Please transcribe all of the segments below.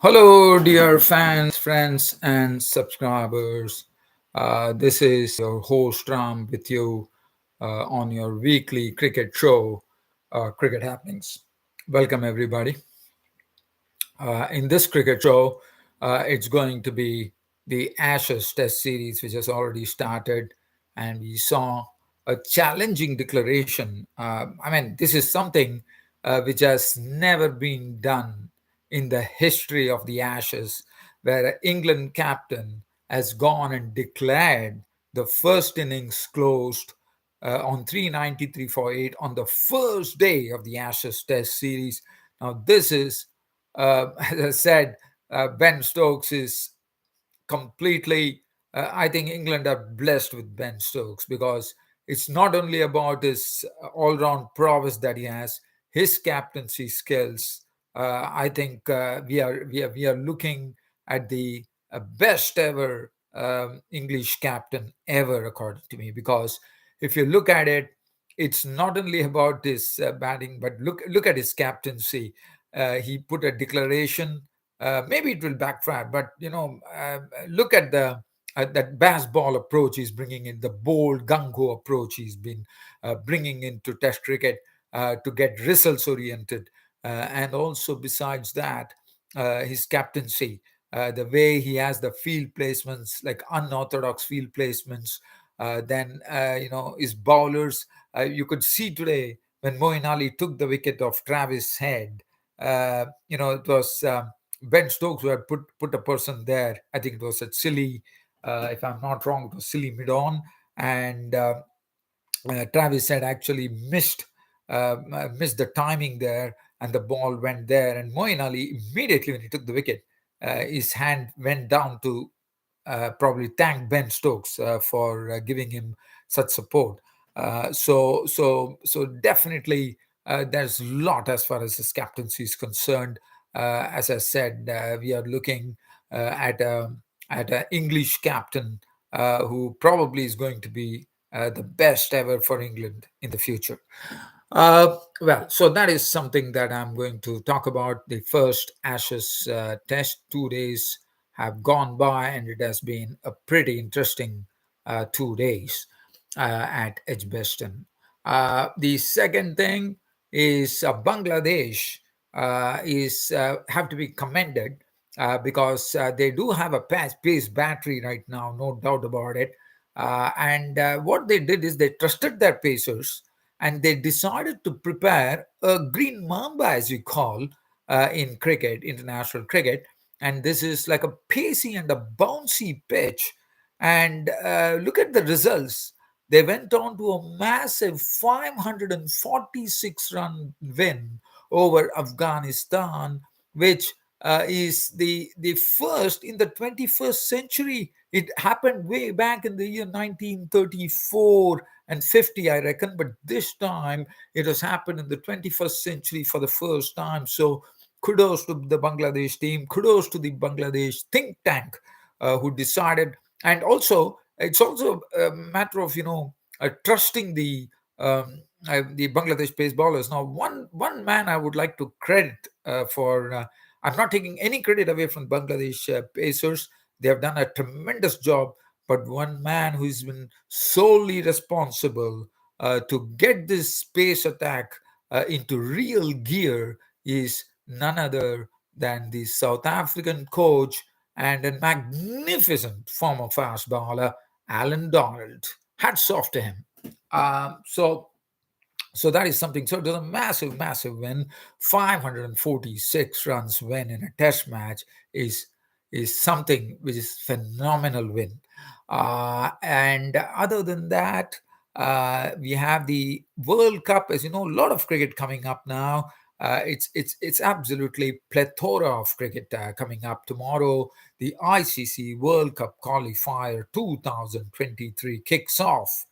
Hello, dear fans, friends, and subscribers. This is your host Ram with you on your weekly cricket show, Cricket Happenings. Welcome, everybody. In this cricket show, it's going to be the Ashes Test Series, which has already started, and we saw a challenging declaration. This is something which has never been done in the history of the Ashes, where an England captain has gone and declared the first innings closed on 393 for 8 on the first day of the Ashes Test Series. Now, this is as I said, Ben Stokes is completely. I think England are blessed with Ben Stokes because it's not only about his all-round prowess that he has, his captaincy skills. I think we are looking at the best ever English captain ever, according to me. Because if you look at it, it's not only about his batting, but look at his captaincy. He put a declaration. Maybe it will backfire, but look at the that baseball approach he's bringing in, the bold gung-ho approach he's been bringing into Test cricket to get results oriented, and also besides that, his captaincy, the way he has the field placements, like unorthodox field placements. Then his bowlers. You could see today when Moeen Ali took the wicket of Travis Head. It was Ben Stokes who had put a person there. I think it was at Silly, if I'm not wrong, it was Silly mid-on, and Travis had actually missed the timing there, and the ball went there. And Moeen Ali immediately when he took the wicket, his hand went down to probably thank Ben Stokes for giving him such support. So definitely there's a lot as far as his captaincy is concerned. As I said, we are looking at an English captain who probably is going to be the best ever for England in the future. So that is something that I'm going to talk about. The first Ashes test, 2 days have gone by, and it has been a pretty interesting 2 days at Edgbaston. The second thing is Bangladesh is have to be commended because they do have a pace battery right now, no doubt about it. And what they did is they trusted their pacers and they decided to prepare a green mamba, as we call in cricket, international cricket. And this is like a pacey and a bouncy pitch. And look at the results. They went on to a massive 546 run win over Afghanistan, which is the first in the 21st century. It happened way back in the year 1934 and 50, I reckon, but this time it has happened in the 21st century for the first time. So kudos to the Bangladesh team, kudos to the Bangladesh think tank who decided. And also it's also a matter of trusting the Bangladesh pace bowlers. Now one man I would like to credit for I'm not taking any credit away from Bangladesh pacers. They have done a tremendous job, but one man who's been solely responsible to get this space attack into real gear is none other than the South African coach and a magnificent former fast bowler, Alan Donald. Hats off to him. So that is something. So it was a massive, massive win. 546 runs win in a test match is something which is phenomenal win. And other than that, we have the World Cup. As you know, a lot of cricket coming up now. It's absolutely plethora of cricket coming up tomorrow. The ICC World Cup qualifier 2023 kicks off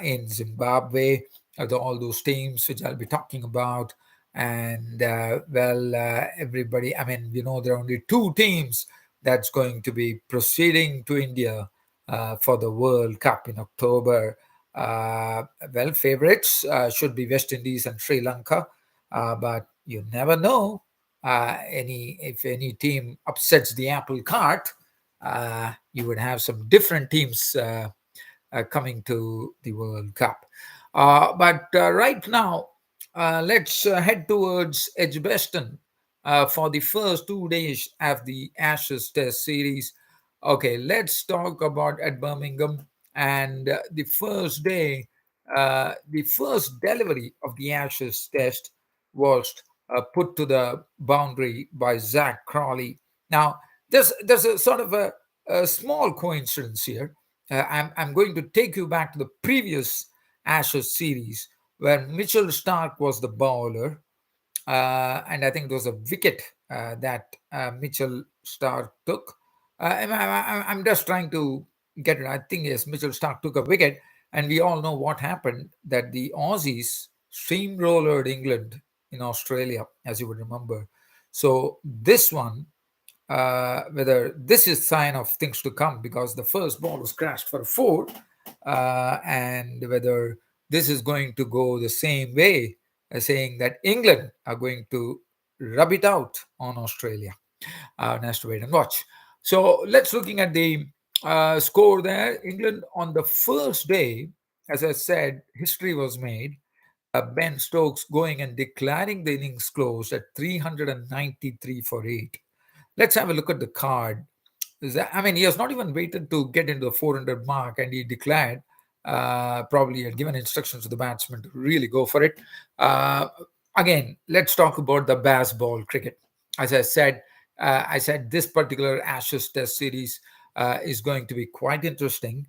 in Zimbabwe. All those teams which I'll be talking about. And everybody, I mean, there are only two teams that's going to be proceeding to India for the World Cup in October. Favorites should be West Indies and Sri Lanka, but you never know. if any team upsets the apple cart, you would have some different teams coming to the World Cup. But right now, let's head towards Edgbaston for the first 2 days of the Ashes Test series. Okay, let's talk about at Birmingham. And the first day, the first delivery of the Ashes Test was put to the boundary by Zach Crawley. Now, there's a sort of a small coincidence here. I'm going to take you back to the previous Ashes series where Mitchell Stark was the bowler, and I think it was a wicket that Mitchell Stark took. I'm just trying to get it. I think yes, Mitchell Stark took a wicket, and we all know what happened. That the Aussies steamrollered England in Australia, as you would remember. So this one, whether this is sign of things to come, because the first ball was crashed for a four, and whether this is going to go the same way, saying that England are going to rub it out on Australia. Nice to wait and watch. So let's looking at the score there. England on the first day, as I said, history was made. Ben Stokes going and declaring the innings closed at 393 for 8. Let's have a look at the card. I mean, he has not even waited to get into the 400 mark, and he declared, probably had given instructions to the batsman to really go for it. Uh, Again, let's talk about the baseball cricket. As I said this particular Ashes Test series is going to be quite interesting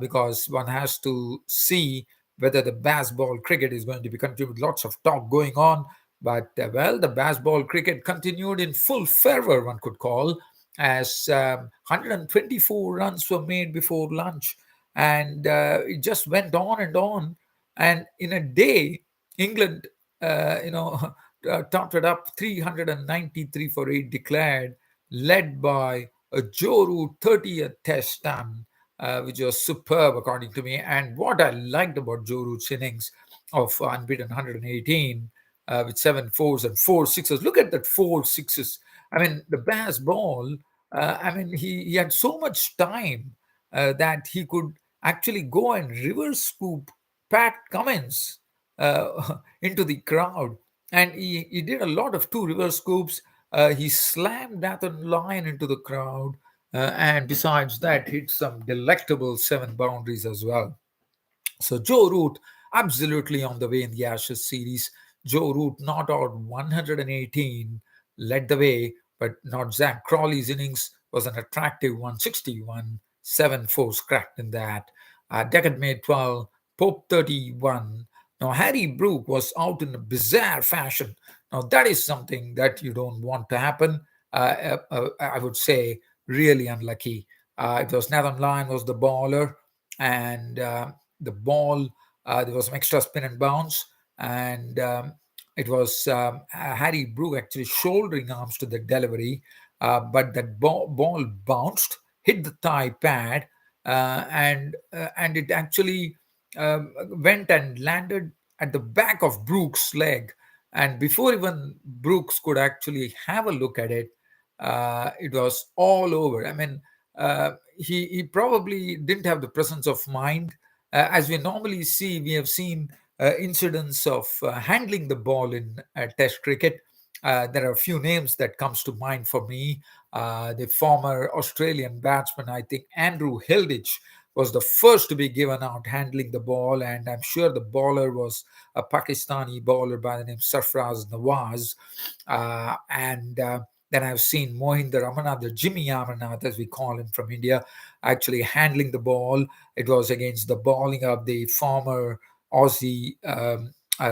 because one has to see whether the baseball cricket is going to be continued. Lots of talk going on, but well, the baseball cricket continued in full fervor, one could call, as 124 runs were made before lunch, and it just went on and on. And in a day, England, totted up 393 for 8 declared, led by a Joe Root 30th Test ton, which was superb according to me. And what I liked about Joe Root's innings of unbeaten 118 with 7 4s and 4 6s. Look at that 4 6s. I mean, the Bass ball. I mean, he had so much time that he could actually go and reverse scoop Pat Cummins into the crowd. And he did a lot of two reverse scoops. He slammed Nathan Lyon into the crowd. And besides that, hit some delectable seven boundaries as well. So Joe Root absolutely on the way in the Ashes series. Joe Root not out 118, led the way, but not Zach Crawley's innings was an attractive 161, 7 4s cracked in that. Deckard made 12, Pope 31. Now Harry Brook was out in a bizarre fashion. Now that is something that you don't want to happen. I would say really unlucky. It was Nathan Lyon was the bowler, and the ball, there was some extra spin and bounce, and it was Harry Brook actually shouldering arms to the delivery, but that ball bounced, hit the thigh pad, and it actually went and landed at the back of Brooks' leg. And before even Brooks could actually have a look at it, it was all over. I mean, he probably didn't have the presence of mind. As we normally see, we have seen incidents of handling the ball in Test cricket. There are a few names that comes to mind for me. The former Australian batsman, I think Andrew Hilditch, was the first to be given out handling the ball, and I'm sure the bowler was a Pakistani bowler by the name Sarfraz Nawaz. And Then I've seen Mohinder Amarnath, the Jimmy Amarnath, as we call him from India, actually handling the ball. It was against the bowling of the former Aussie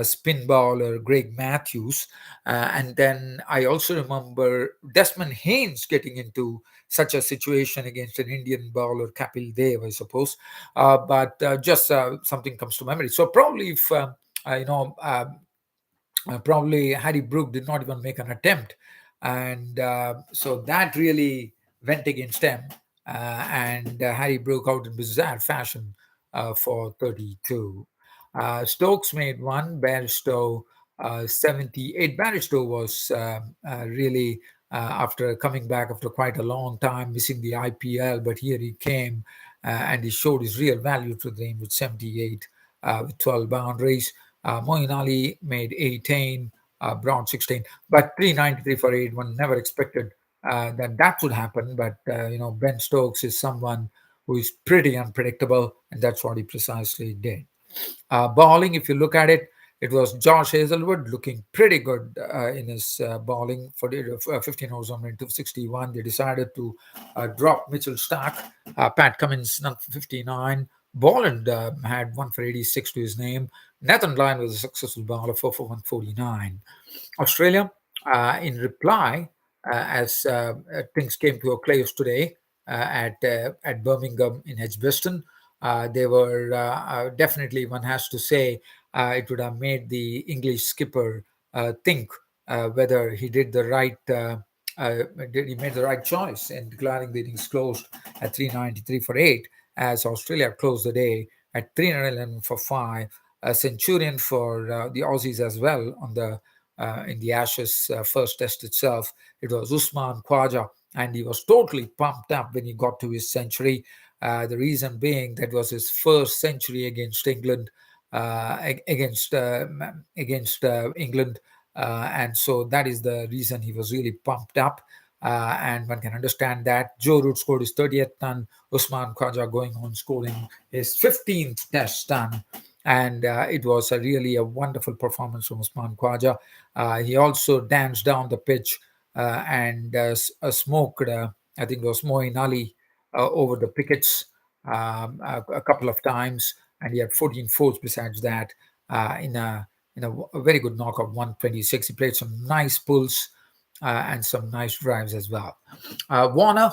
spin bowler Greg Matthews. And then I also remember Desmond Haynes getting into such a situation against an Indian bowler, Kapil Dev, I suppose. But just something comes to memory. So probably if, you know, probably Harry Brook did not even make an attempt. And so that really went against him. And Harry broke out in bizarre fashion for 32. Stokes made one, Bairstow 78. Barristow was really, after coming back after quite a long time, missing the IPL, but here he came and he showed his real value to the game with 78, with 12 boundaries. Moeen Ali made 18, Brown 16, but 393 for 8. One never expected that would happen, but Ben Stokes is someone who is pretty unpredictable, and that's what he precisely did. Bowling, if you look at it, it was Josh Hazelwood looking pretty good in his bowling for the 15 overs on 261. They decided to drop Mitchell Stark. Pat Cummins knocked for 59. Bolland had 1 for 86 to his name. Nathan Lyon was a successful bowler, 4 for 149. Australia, in reply, as things came to a close today at Birmingham in Edgbaston, they were definitely, one has to say, it would have made the English skipper think whether he did the right. Did he made the right choice in declaring the innings closed at 393 for 8, as Australia closed the day at 311 for 5, a centurion for the Aussies as well on the in the Ashes first test itself. It was Usman Khwaja, and he was totally pumped up when he got to his century. The reason being that was his first century against England, against England, and so that is the reason he was really pumped up. And one can understand that. Joe Root scored his 30th ton. Usman Khwaja going on scoring his 15th test ton. And it was really a wonderful performance from Usman Khwaja. He also danced down the pitch and smoked, I think it was Moeen Ali, over the pickets a couple of times, and he had 14 fours besides that in a very good knock of 126. He played some nice pulls and some nice drives as well. Warner,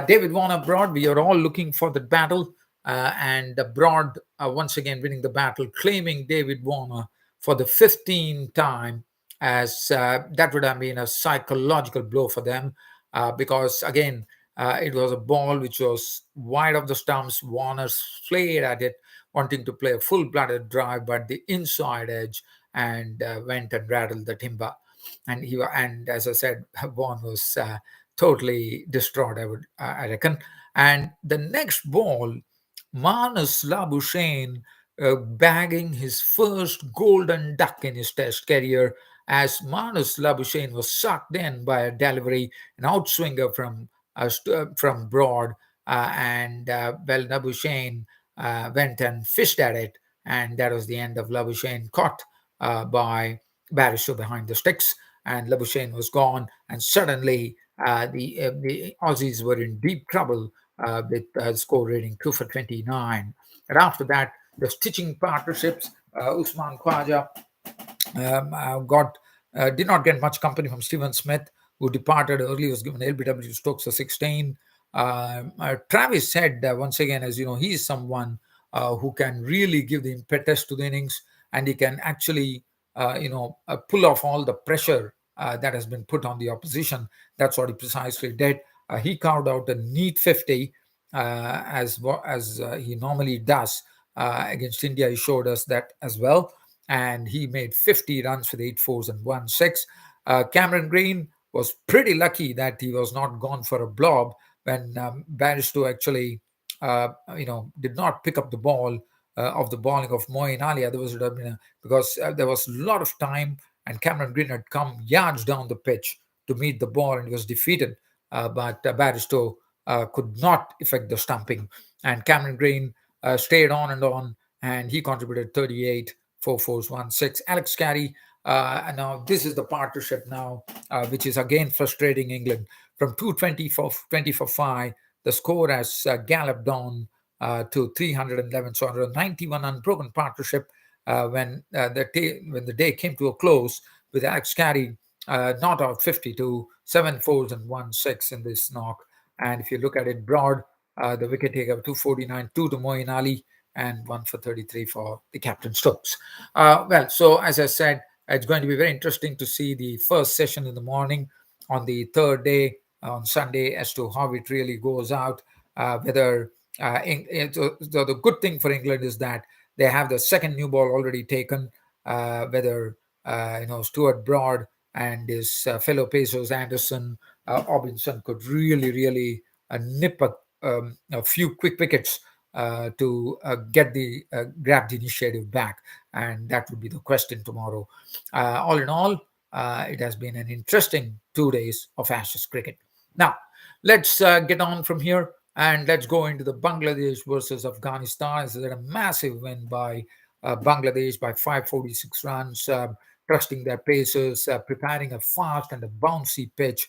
David Warner Broad, we are all looking for the battle, and Broad once again winning the battle, claiming David Warner for the 15th time, as that would have been a psychological blow for them, because again, it was a ball which was wide of the stumps. Warner flared at it, wanting to play a full-blooded drive, but the inside edge, and went and rattled the timber. And as I said, Vaughan was totally distraught, I reckon. And the next ball, Manus Labuschagne bagging his first golden duck in his test career, as Manus Labuschagne was sucked in by a delivery, an outswinger from Broad, well, Labuschagne went and fished at it, and that was the end of Labuschagne, caught by Barrister behind the sticks, and Labuschagne was gone, and suddenly the Aussies were in deep trouble with score rating 2 for 29. And after that, the stitching partnerships, Usman Khwaja did not get much company from Stephen Smith, who departed early, was given LBW Stokes for 16. Travis said, once again, as you know, he is someone who can really give the impetus to the innings, and he can actually, pull off all the pressure that has been put on the opposition. That's what he precisely did. He carved out a neat 50, as he normally does against India. He showed us that as well, and he made 50 runs with 8 fours and 1 6. Cameron Green was pretty lucky that he was not gone for a blob when Barristow actually, did not pick up the ball of the bowling of Moeen Ali. Otherwise, it would have been because there was a lot of time, and Cameron Green had come yards down the pitch to meet the ball and he was defeated. But Barristow could not effect the stumping, and Cameron Green stayed on, and he contributed 38, 4 fours, 1 6. Alex Carey. And now this is the partnership now, which is again frustrating England. From 220 for 20 for 5, the score has galloped down to 311. So under a 91 unbroken partnership, when the day came to a close, with Alex Carey not out 52, 7 fours and 1 6 in this knock. And if you look at it broad, the wicket taker 249, 2 to Moeen Ali, and 1 for 33 for the captain Stokes. So as I said, it's going to be very interesting to see the first session in the morning on the third day on Sunday as to how it really goes out. The good thing for England is that they have the second new ball already taken. Whether Stuart Broad and his fellow pacers Anderson, Robinson could really nip a few quick wickets to get the grab the initiative back, and that would be the question tomorrow. All in all, it has been an interesting 2 days of Ashes cricket. Now, let's get on from here and let's go into the Bangladesh versus Afghanistan. This is a massive win by Bangladesh by 546 runs, trusting their paces, preparing a fast and a bouncy pitch,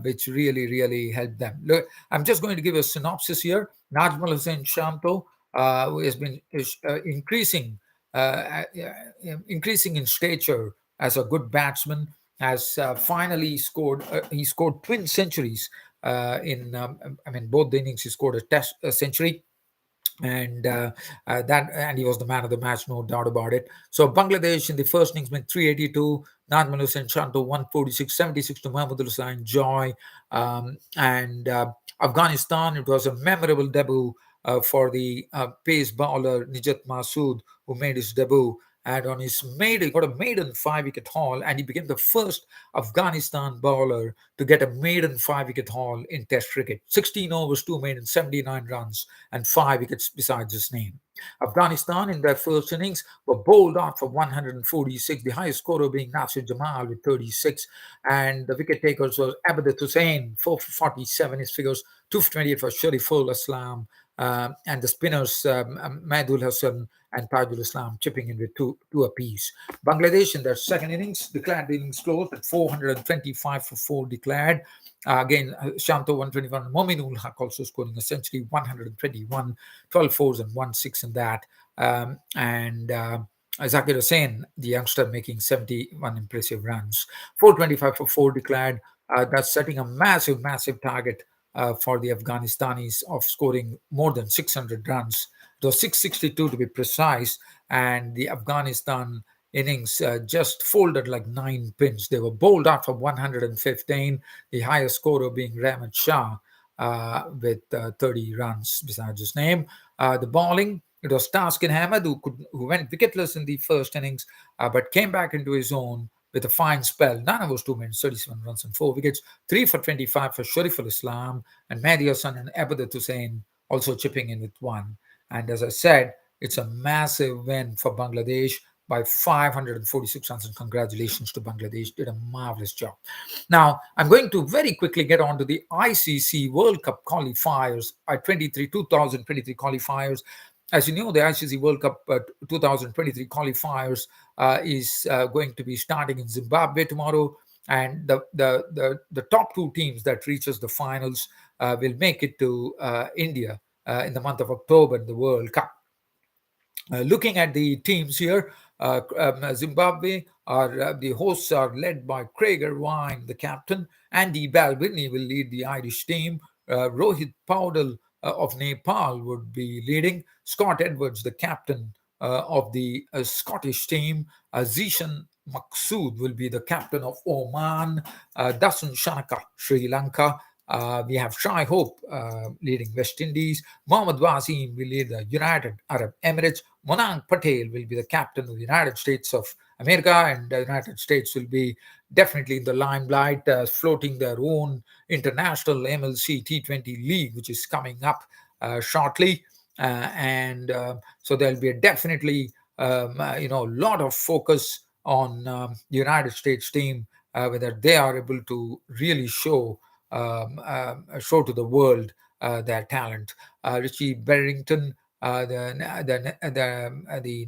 which really helped them. Look, I'm just going to give a synopsis here. Najmal Hussain Shanto, who has been increasing in stature as a good batsman, has finally scored. He scored twin centuries in. Both the innings he scored a test century, and he was the man of the match, no doubt about it. So Bangladesh in the first innings went 382, Nadman Hussain Shanto 146, 76 to Mahmood Hussain Joy, and Afghanistan. It was a memorable debut for the pace bowler Nijat Masood, who made his debut. And on his he got a maiden 5-wicket haul, and he became the first Afghanistan bowler to get a maiden 5-wicket haul in Test cricket. 16 overs, 2 maidens, 79 runs, and 5 wickets besides his name. Afghanistan in their first innings were bowled out for 146, the highest scorer being Nasir Jamal with 36, and the wicket takers were Abd Hussain 447, his figures 228 for Shariful Islam, and the spinners Mahdul Hassan and Tajul Islam chipping in with two apiece. Bangladesh in their second innings declared the innings closed at 425 for 4 declared. Again, Shanto 121, Mominul Haq also scoring a century, 121, 12 fours and 1 6 in that. And Zakir Hussain, the youngster, making 71 impressive runs. 425 for 4 declared. That's setting a massive target for the Afghanistanis of scoring more than 600 runs. It was 662 to be precise, and the Afghanistan innings just folded like 9 pins. They were bowled out for 115, the highest scorer being Rahmat Shah with 30 runs besides his name. The bowling, it was Taskin Ahmed who went wicketless in the first innings, but came back into his own with a fine spell. None of those 2 minutes, 37 runs and 4 wickets. 3 for 25 for Shariful Islam, and Mehdi Hassan and Abd Hussain also chipping in with 1. And as I said, it's a massive win for Bangladesh by 546 runs, and congratulations to Bangladesh. Did a marvelous job. Now, I'm going to very quickly get on to the ICC World Cup qualifiers, 2023 qualifiers. As you know, the ICC World Cup 2023 qualifiers is going to be starting in Zimbabwe tomorrow, and the top 2 teams that reaches the finals will make it to India in the month of October in the World Cup. Looking at the teams here, Zimbabwe the hosts are led by Craig Irvine, the captain. Andy Balbini will lead the Irish team. Rohit Paudel of Nepal would be leading. Scott Edwards, the captain of the Scottish team. Zishan Maqsood will be the captain of Oman. Dasun Shanaka, Sri Lanka. We have Shai Hope leading West Indies. Mohammad Wasim will lead the United Arab Emirates. Monang Patel will be the captain of the United States of America, and the United States will be definitely in the limelight, floating their own international MLC T20 league, which is coming up shortly. So there'll be definitely a lot of focus on the United States team, whether they are able to really show to the world their talent. Richie Berrington, the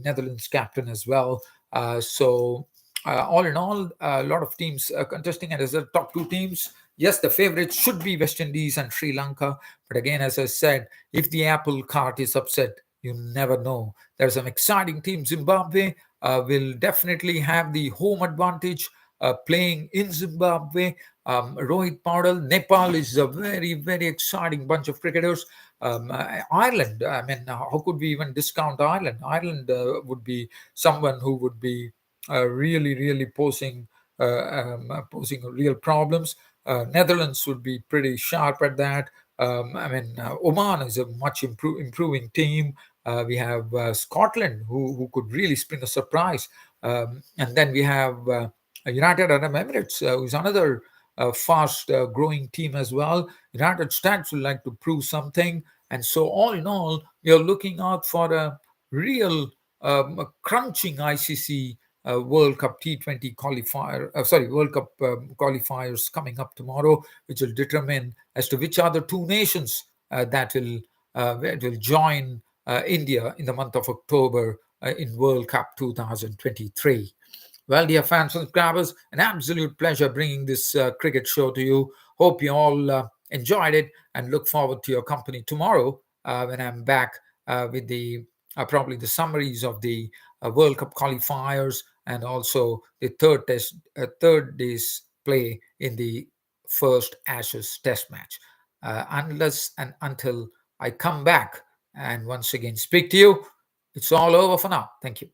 Netherlands captain as well. All in all, a lot of teams contesting, and as the top 2 teams, yes, the favorites should be West Indies and Sri Lanka. But again, as I said, if the apple cart is upset, you never know. There's some exciting team. Zimbabwe will definitely have the home advantage playing in Zimbabwe. Rohit Paudel, Nepal is a very exciting bunch of cricketers. Ireland, how could we even discount Ireland? Ireland would be someone who would be really posing real problems. Netherlands would be pretty sharp at that. Oman is a much improving team. We have Scotland, who could really spring a surprise. And then we have United Arab Emirates, who's another fast growing team as well. United States would like to prove something. And so, all in all, we are looking out for a real crunching ICC World Cup T20 World Cup qualifiers coming up tomorrow, which will determine as to which are the two nations that will join India in the month of October in World Cup 2023. Well, dear fans and subscribers, an absolute pleasure bringing this cricket show to you. Hope you all enjoyed it and look forward to your company tomorrow when I'm back with the probably the summaries of the World Cup qualifiers and also the third day's play in the first Ashes Test match. Unless and until I come back and once again speak to you, it's all over for now. Thank you.